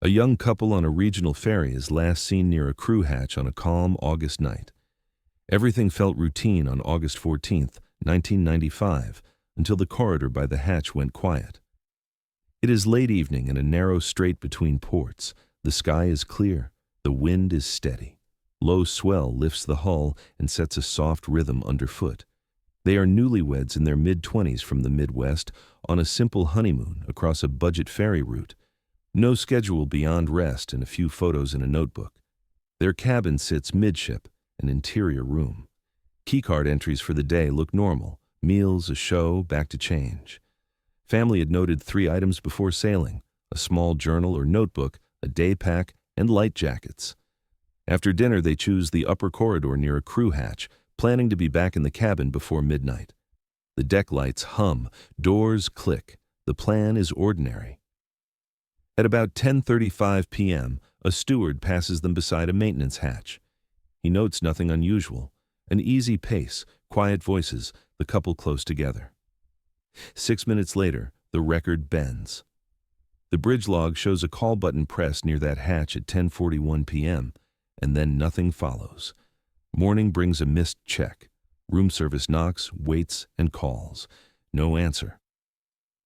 A young couple on a regional ferry is last seen near a crew hatch on a calm August night. Everything felt routine on August 14th, 1995, until the corridor by the hatch went quiet. It is late evening in a narrow strait between ports. The sky is clear. The wind is steady. Low swell lifts the hull and sets a soft rhythm underfoot. They are newlyweds in their mid-20s from the Midwest on a simple honeymoon across a budget ferry route. No schedule beyond rest and a few photos in a notebook. Their cabin sits midship, an interior room. Keycard entries for the day look normal. Meals, a show, back to change. Family had noted 3 items before sailing: a small journal or notebook, a daypack, and light jackets. After dinner, they choose the upper corridor near a crew hatch, planning to be back in the cabin before midnight. The deck lights hum, doors click. The plan is ordinary. At about 10:35 p.m., a steward passes them beside a maintenance hatch. He notes nothing unusual. An easy pace, quiet voices, the couple close together. 6 minutes later, the record bends. The bridge log shows a call button pressed near that hatch at 10:41 p.m., and then nothing follows. Morning brings a missed check. Room service knocks, waits, and calls. No answer.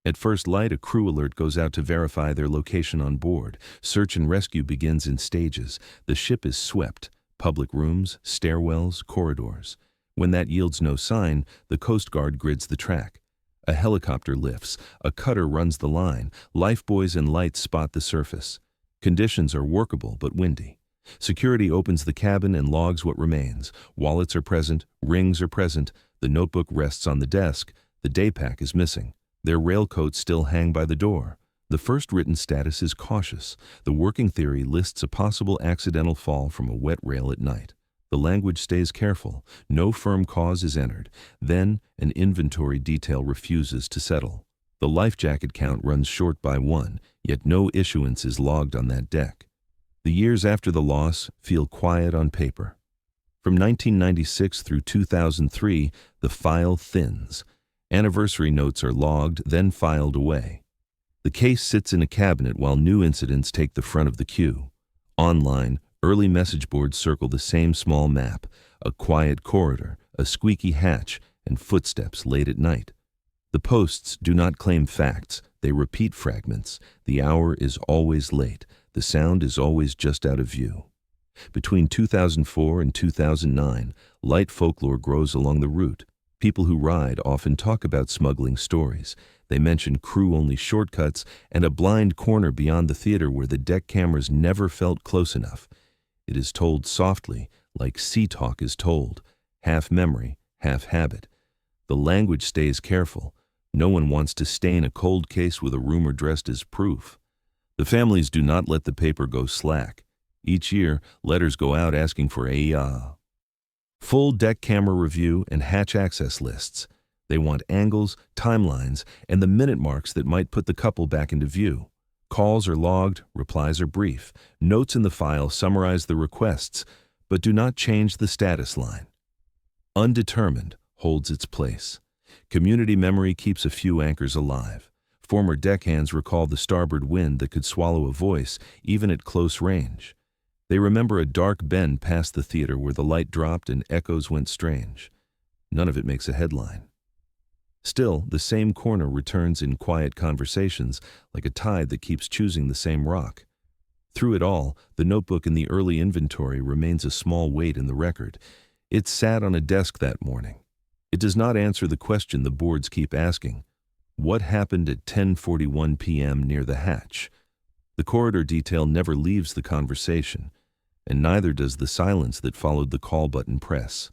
At first light, a crew alert goes out to verify their location on board. Search and rescue begins in stages. The ship is swept. Public rooms, stairwells, corridors. When that yields no sign, the Coast Guard grids the track. A helicopter lifts. A cutter runs the line. Lifebuoys and lights spot the surface. Conditions are workable but windy. Security opens the cabin and logs what remains. Wallets are present. Rings are present. The notebook rests on the desk. The daypack is missing. Their railcoats still hang by the door. The first written status is cautious. The working theory lists a possible accidental fall from a wet rail at night. The language stays careful. No firm cause is entered. Then, an inventory detail refuses to settle. The life jacket count runs short by 1, yet no issuance is logged on that deck. The years after the loss feel quiet on paper. From 1996 through 2003, the file thins. Anniversary notes are logged, then filed away. The case sits in a cabinet while new incidents take the front of the queue. Online, early message boards circle the same small map: a quiet corridor, a squeaky hatch, and footsteps late at night. The posts do not claim facts, they repeat fragments. The hour is always late. The sound is always just out of view. Between 2004 and 2009, light folklore grows along the route. People who ride often talk about smuggling stories. They mention crew-only shortcuts and a blind corner beyond the theater where the deck cameras never felt close enough. It is told softly, like sea talk is told, half memory, half habit. The language stays careful. No one wants to stain a cold case with a rumor dressed as proof. The families do not let the paper go slack. Each year, letters go out asking for a full deck camera review and hatch access lists. They want angles, timelines, and the minute marks that might put the couple back into view. Calls are logged, replies are brief. Notes in the file summarize the requests, but do not change the status line. Undetermined holds its place. Community memory keeps a few anchors alive. Former deckhands recall the starboard wind that could swallow a voice, even at close range. They remember a dark bend past the theater where the light dropped and echoes went strange. None of it makes a headline. Still, the same corner returns in quiet conversations, like a tide that keeps choosing the same rock. Through it all, the notebook in the early inventory remains a small weight in the record. It sat on a desk that morning. It does not answer the question the boards keep asking: what happened at 10:41 p.m. near the hatch? The corridor detail never leaves the conversation, and neither does the silence that followed the call button press.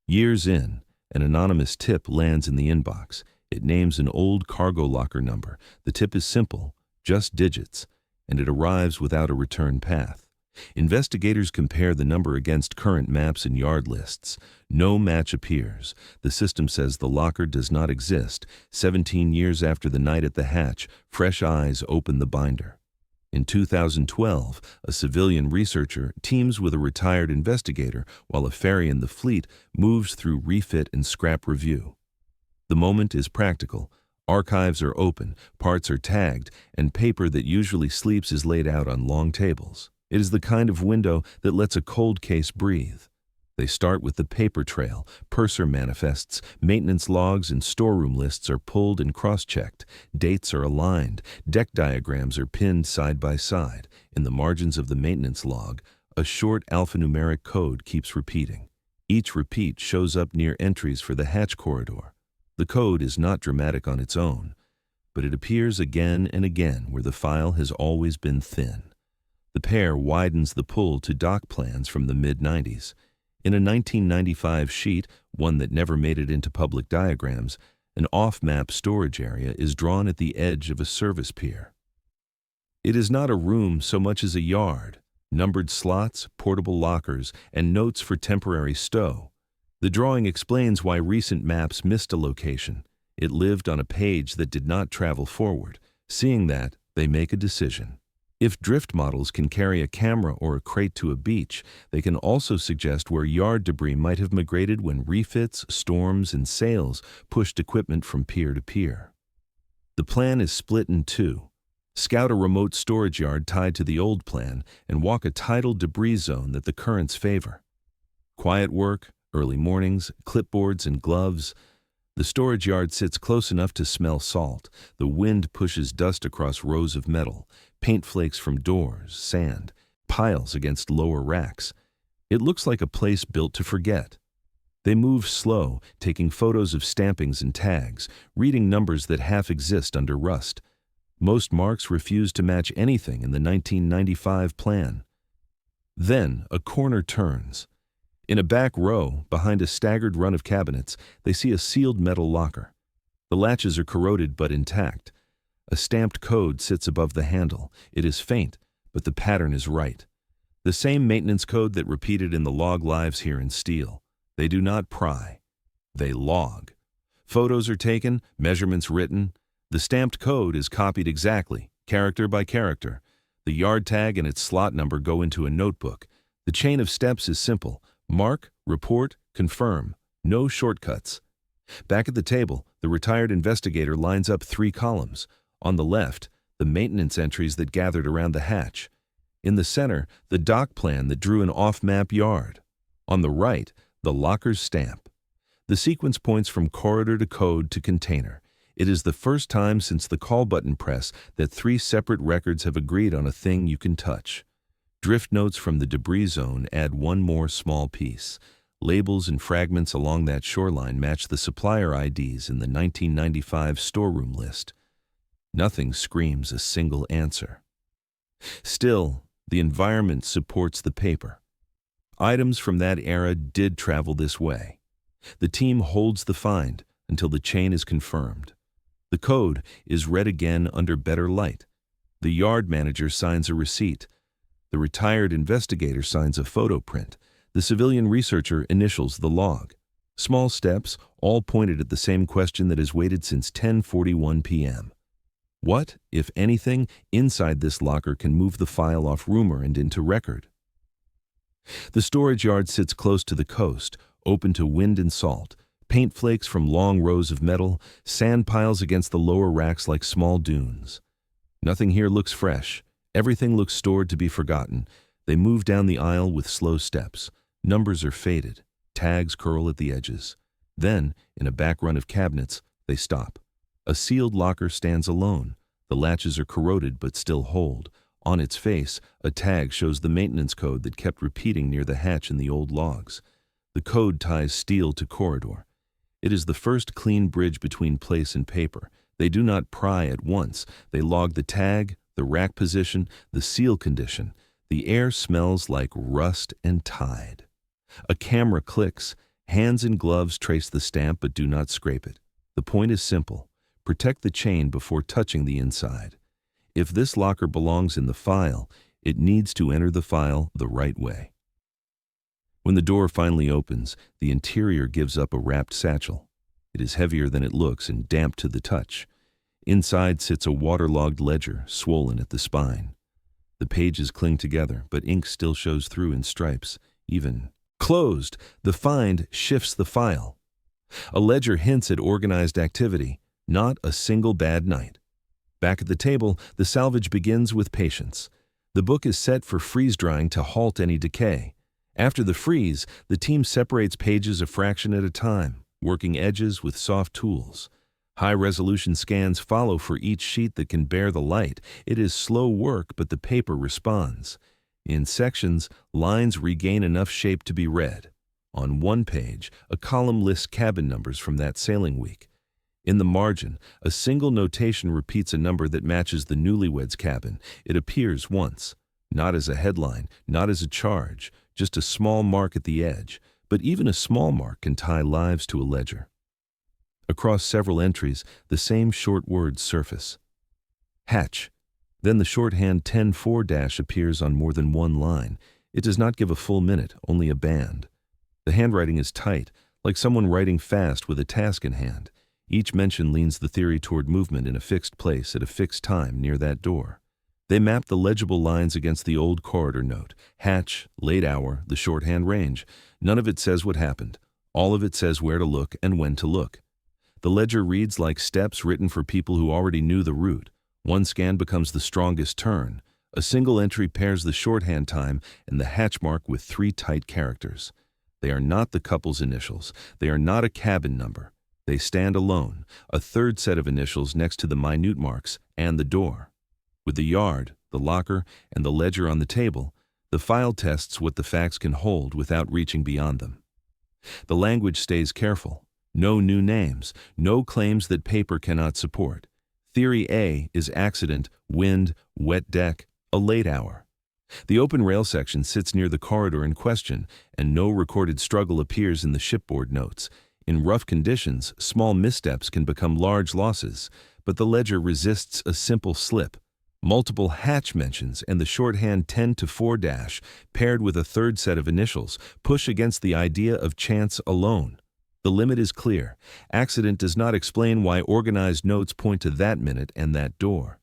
Years in, an anonymous tip lands in the inbox. It names an old cargo locker number. The tip is simple, just digits, and it arrives without a return path. Investigators compare the number against current maps and yard lists. No match appears. The system says the locker does not exist. 17 years after the night at the hatch, fresh eyes open the binder. In 2012, a civilian researcher teams with a retired investigator while a ferry in the fleet moves through refit and scrap review. The moment is practical. Archives are open, parts are tagged, and paper that usually sleeps is laid out on long tables. It is the kind of window that lets a cold case breathe. They start with the paper trail. Purser manifests, maintenance logs, and storeroom lists are pulled and cross-checked. Dates are aligned. Deck diagrams are pinned side by side. In the margins of the maintenance log, a short alphanumeric code keeps repeating. Each repeat shows up near entries for the hatch corridor. The code is not dramatic on its own, but it appears again and again where the file has always been thin. The pair widens the pull to dock plans from the mid-90s. In a 1995 sheet, one that never made it into public diagrams, an off-map storage area is drawn at the edge of a service pier. It is not a room so much as a yard, numbered slots, portable lockers, and notes for temporary stow. The drawing explains why recent maps missed a location. It lived on a page that did not travel forward. Seeing that, they make a decision. If drift models can carry a camera or a crate to a beach, they can also suggest where yard debris might have migrated when refits, storms, and sails pushed equipment from pier to pier. The plan is split in two. Scout a remote storage yard tied to the old plan and walk a tidal debris zone that the currents favor. Quiet work, early mornings, clipboards, and gloves. The storage yard sits close enough to smell salt. The wind pushes dust across rows of metal, paint flakes from doors, sand, piles against lower racks. It looks like a place built to forget. They move slow, taking photos of stampings and tags, reading numbers that half exist under rust. Most marks refuse to match anything in the 1995 plan. Then a corner turns. In a back row, behind a staggered run of cabinets, they see a sealed metal locker. The latches are corroded but intact. A stamped code sits above the handle. It is faint, but the pattern is right. The same maintenance code that repeated in the log lives here in steel. They do not pry. They log. Photos are taken, measurements written. The stamped code is copied exactly, character by character. The yard tag and its slot number go into a notebook. The chain of steps is simple. Mark, report, confirm. No shortcuts. Back at the table, the retired investigator lines up 3 columns. On the left, the maintenance entries that gathered around the hatch. In the center, the dock plan that drew an off-map yard. On the right, the locker's stamp. The sequence points from corridor to code to container. It is the first time since the call button press that 3 separate records have agreed on a thing you can touch. Drift notes from the debris zone add one more small piece. Labels and fragments along that shoreline match the supplier IDs in the 1995 storeroom list. Nothing screams a single answer. Still, the environment supports the paper. Items from that era did travel this way. The team holds the find until the chain is confirmed. The code is read again under better light. The yard manager signs a receipt. The retired investigator signs a photo print. The civilian researcher initials the log. Small steps, all pointed at the same question that has waited since 10:41 p.m. What, if anything, inside this locker can move the file off rumor and into record? The storage yard sits close to the coast, open to wind and salt. Paint flakes from long rows of metal, sand piles against the lower racks like small dunes. Nothing here looks fresh. Everything looks stored to be forgotten. They move down the aisle with slow steps. Numbers are faded. Tags curl at the edges. Then, in a back run of cabinets, they stop. A sealed locker stands alone. The latches are corroded but still hold. On its face, a tag shows the maintenance code that kept repeating near the hatch in the old logs. The code ties steel to corridor. It is the first clean bridge between place and paper. They do not pry at once. They log the tag, the rack position, the seal condition. The air smells like rust and tide. A camera clicks. Hands and gloves trace the stamp but do not scrape it. The point is simple. Protect the chain before touching the inside. If this locker belongs in the file, it needs to enter the file the right way. When the door finally opens, the interior gives up a wrapped satchel. It is heavier than it looks and damp to the touch. Inside sits a waterlogged ledger, swollen at the spine. The pages cling together, but ink still shows through in stripes. Even closed, the find shifts the file. A ledger hints at organized activity. Not a single bad night. Back at the table, the salvage begins with patience. The book is set for freeze-drying to halt any decay. After the freeze, the team separates pages a fraction at a time, working edges with soft tools. High-resolution scans follow for each sheet that can bear the light. It is slow work, but the paper responds. In sections, lines regain enough shape to be read. On one page, a column lists cabin numbers from that sailing week. In the margin, a single notation repeats a number that matches the Newlyweds cabin. It appears once, not as a headline, not as a charge, just a small mark at the edge. But even a small mark can tie lives to a ledger. Across several entries, the same short words surface. Hatch. Then the shorthand 10-4- appears on more than one line. It does not give a full minute, only a band. The handwriting is tight, like someone writing fast with a task in hand. Each mention leans the theory toward movement in a fixed place at a fixed time near that door. They map the legible lines against the old corridor note. Hatch, late hour, the shorthand range. None of it says what happened. All of it says where to look and when to look. The ledger reads like steps written for people who already knew the route. One scan becomes the strongest turn. A single entry pairs the shorthand time and the hatch mark with 3 tight characters. They are not the couple's initials. They are not a cabin number. They stand alone, a third set of initials next to the minute marks and the door. With the yard, the locker, and the ledger on the table, the file tests what the facts can hold without reaching beyond them. The language stays careful. No new names, no claims that paper cannot support. Theory A is accident, wind, wet deck, a late hour. The open rail section sits near the corridor in question, and no recorded struggle appears in the shipboard notes. In rough conditions, small missteps can become large losses, but the ledger resists a simple slip. Multiple hatch mentions and the shorthand 10-4-, paired with a third set of initials, push against the idea of chance alone. The limit is clear. Accident does not explain why organized notes point to that minute and that door.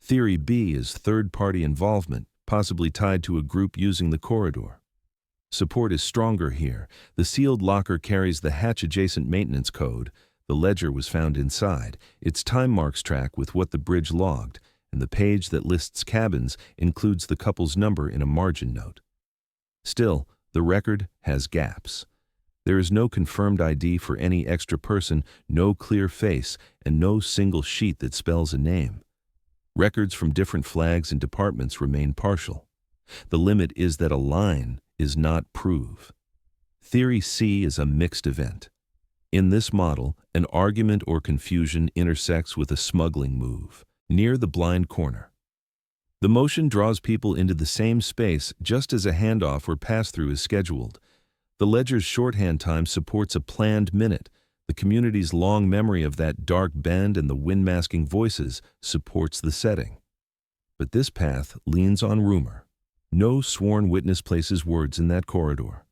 Theory B is third-party involvement, possibly tied to a group using the corridor. Support is stronger here. The sealed locker carries the hatch-adjacent maintenance code. The ledger was found inside. Its time marks track with what the bridge logged, and the page that lists cabins includes the couple's number in a margin note. Still, the record has gaps. There is no confirmed ID for any extra person, no clear face, and no single sheet that spells a name. Records from different flags and departments remain partial. The limit is that a line is not proof. Theory C is a mixed event. In this model, an argument or confusion intersects with a smuggling move, near the blind corner. The motion draws people into the same space just as a handoff or pass-through is scheduled. The ledger's shorthand time supports a planned minute. The community's long memory of that dark bend and the wind-masking voices supports the setting. But this path leans on rumor. No sworn witness places words in that corridor.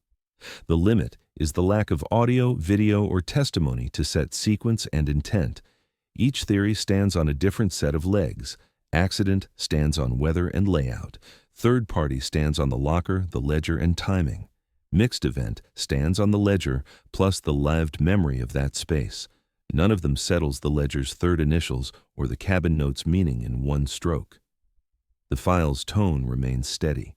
The limit is the lack of audio, video, or testimony to set sequence and intent. Each theory stands on a different set of legs. Accident stands on weather and layout. Third party stands on the locker, the ledger, and timing. Mixed event stands on the ledger plus the lived memory of that space. None of them settles the ledger's third initials or the cabin note's meaning in one stroke. The file's tone remains steady.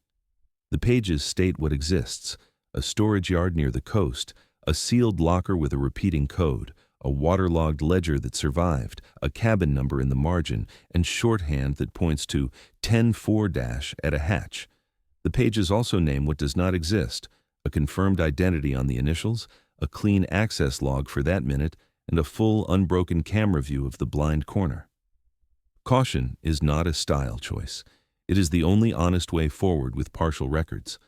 The pages state what exists: a storage yard near the coast, a sealed locker with a repeating code, a waterlogged ledger that survived, a cabin number in the margin, and shorthand that points to 10-4- at a hatch. The pages also name what does not exist: a confirmed identity on the initials, a clean access log for that minute, and a full unbroken camera view of the blind corner. Caution is not a style choice. It is the only honest way forward with partial records.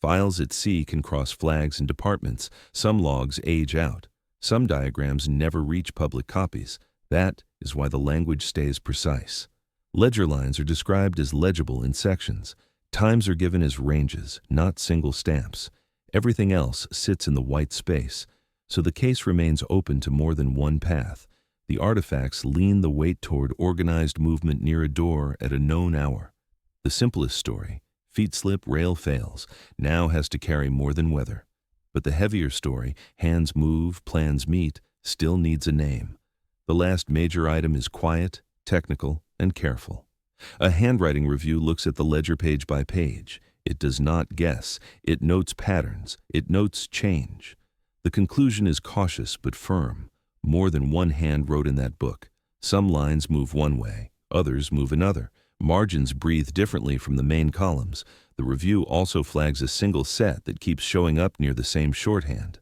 Files at sea can cross flags and departments. Some logs age out. Some diagrams never reach public copies. That is why the language stays precise. Ledger lines are described as legible in sections. Times are given as ranges, not single stamps. Everything else sits in the white space, so the case remains open to more than one path. The artifacts lean the weight toward organized movement near a door at a known hour. The simplest story, feet slip, rail fails, now has to carry more than weather. But the heavier story, hands move, plans meet, still needs a name. The last major item is quiet, technical, and careful. A handwriting review looks at the ledger page by page. It does not guess. It notes patterns. It notes change. The conclusion is cautious but firm. More than one hand wrote in that book. Some lines move one way, others move another. Margins breathe differently from the main columns. The review also flags a single set that keeps showing up near the same shorthand.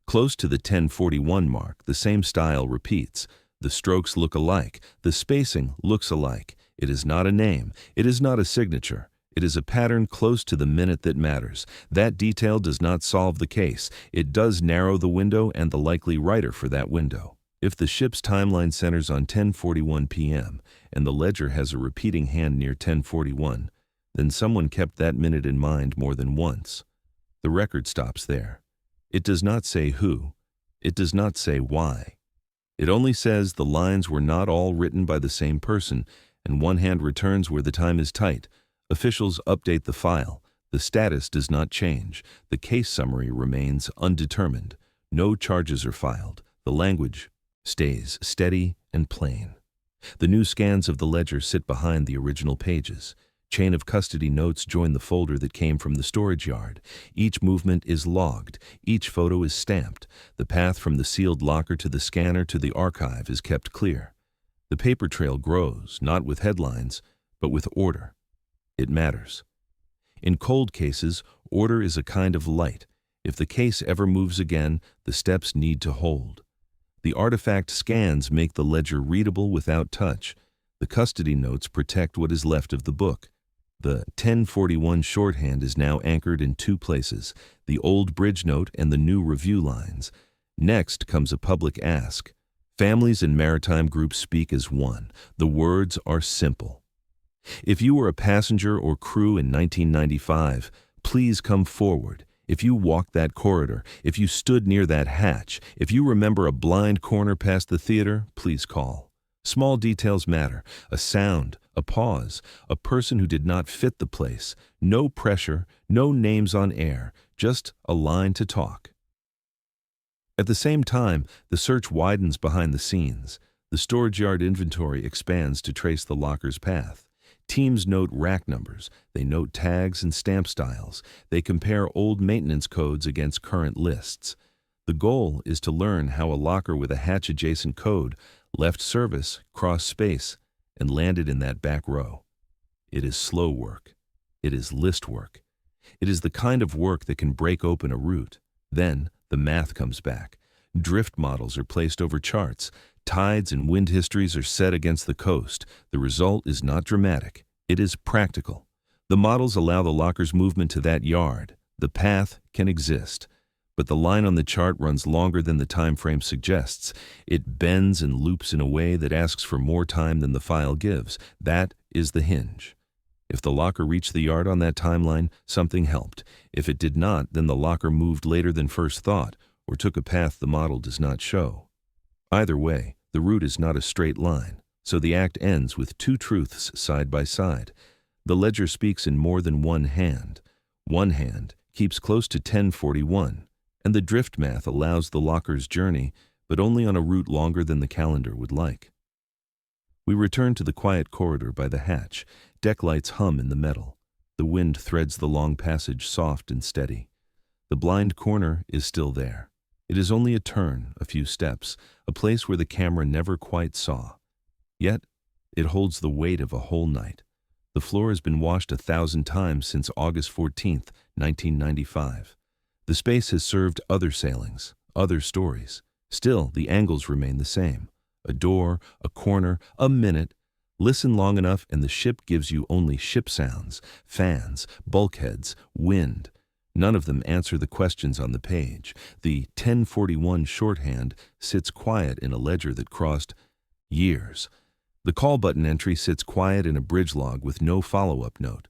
Close to the 1041 mark, the same style repeats. The strokes look alike. The spacing looks alike. It is not a name. It is not a signature. It is a pattern close to the minute that matters. That detail does not solve the case. It does narrow the window and the likely writer for that window. If the ship's timeline centers on 10:41 p.m. and the ledger has a repeating hand near 10:41, then someone kept that minute in mind more than once. The record stops there. It does not say who. It does not say why. It only says the lines were not all written by the same person, and one hand returns where the time is tight. Officials update the file. The status does not change. The case summary remains undetermined. No charges are filed. The language stays steady and plain. The new scans of the ledger sit behind the original pages. Chain of custody notes join the folder that came from the storage yard. Each movement is logged. Each photo is stamped. The path from the sealed locker to the scanner to the archive is kept clear. The paper trail grows, not with headlines, but with order. It matters. In cold cases, order is a kind of light. If the case ever moves again, the steps need to hold. The artifact scans make the ledger readable without touch. The custody notes protect what is left of the book. The 1041 shorthand is now anchored in two places, the old bridge note and the new review lines. Next comes a public ask. Families and maritime groups speak as one. The words are simple. If you were a passenger or crew in 1995, please come forward. If you walked that corridor, if you stood near that hatch, if you remember a blind corner past the theater, please call. Small details matter. A sound, a pause, a person who did not fit the place. No pressure, no names on air, just a line to talk. At the same time, the search widens behind the scenes. The storage yard inventory expands to trace the locker's path. Teams note rack numbers. They note tags and stamp styles. They compare old maintenance codes against current lists. The goal is to learn how a locker with a hatch-adjacent code left service, crossed space, and landed in that back row. It is slow work. It is list work. It is the kind of work that can break open a route. Then the math comes back. Drift models are placed over charts. Tides and wind histories are set against the coast. The result is not dramatic. It is practical. The models allow the locker's movement to that yard. The path can exist. But the line on the chart runs longer than the time frame suggests. It bends and loops in a way that asks for more time than the file gives. That is the hinge. If the locker reached the yard on that timeline, something helped. If it did not, then the locker moved later than first thought, or took a path the model does not show. Either way, the route is not a straight line, so the act ends with two truths side by side. The ledger speaks in more than one hand. One hand keeps close to 1041, and the drift math allows the locker's journey, but only on a route longer than the calendar would like. We return to the quiet corridor by the hatch. Deck lights hum in the metal. The wind threads the long passage soft and steady. The blind corner is still there. It is only a turn, a few steps, a place where the camera never quite saw. Yet, it holds the weight of a whole night. The floor has been washed 1,000 times since August 14, 1995. The space has served other sailings, other stories. Still, the angles remain the same. A door, a corner, a minute. Listen long enough and the ship gives you only ship sounds, fans, bulkheads, wind. None of them answer the questions on the page. The 1041 shorthand sits quiet in a ledger that crossed years. The call button entry sits quiet in a bridge log with no follow-up note.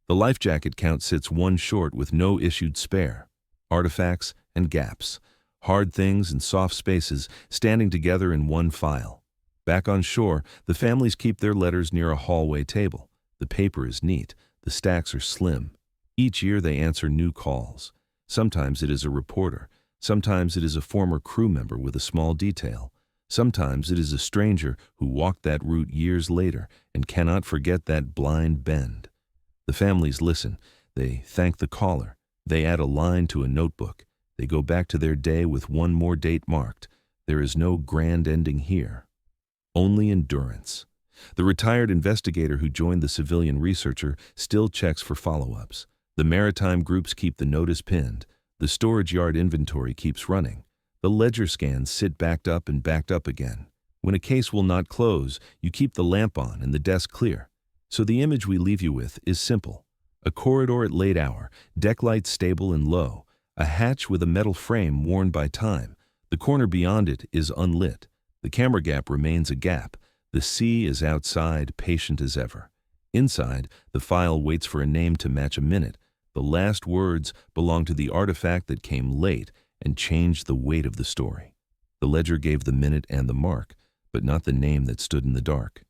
The life jacket count sits one short with no issued spare. Artifacts and gaps. Hard things and soft spaces standing together in one file. Back on shore, the families keep their letters near a hallway table. The paper is neat. The stacks are slim. Each year they answer new calls. Sometimes it is a reporter. Sometimes it is a former crew member with a small detail. Sometimes it is a stranger who walked that route years later and cannot forget that blind bend. The families listen. They thank the caller. They add a line to a notebook. They go back to their day with one more date marked. There is no grand ending here. Only endurance. The retired investigator who joined the civilian researcher still checks for follow-ups. The maritime groups keep the notice pinned. The storage yard inventory keeps running. The ledger scans sit backed up and backed up again. When a case will not close, you keep the lamp on and the desk clear. So the image we leave you with is simple. A corridor at late hour, deck lights stable and low, a hatch with a metal frame worn by time. The corner beyond it is unlit. The camera gap remains a gap. The sea is outside, patient as ever. Inside, the file waits for a name to match a minute. The last words belong to the artifact that came late and changed the weight of the story. The ledger gave the minute and the mark, but not the name that stood in the dark.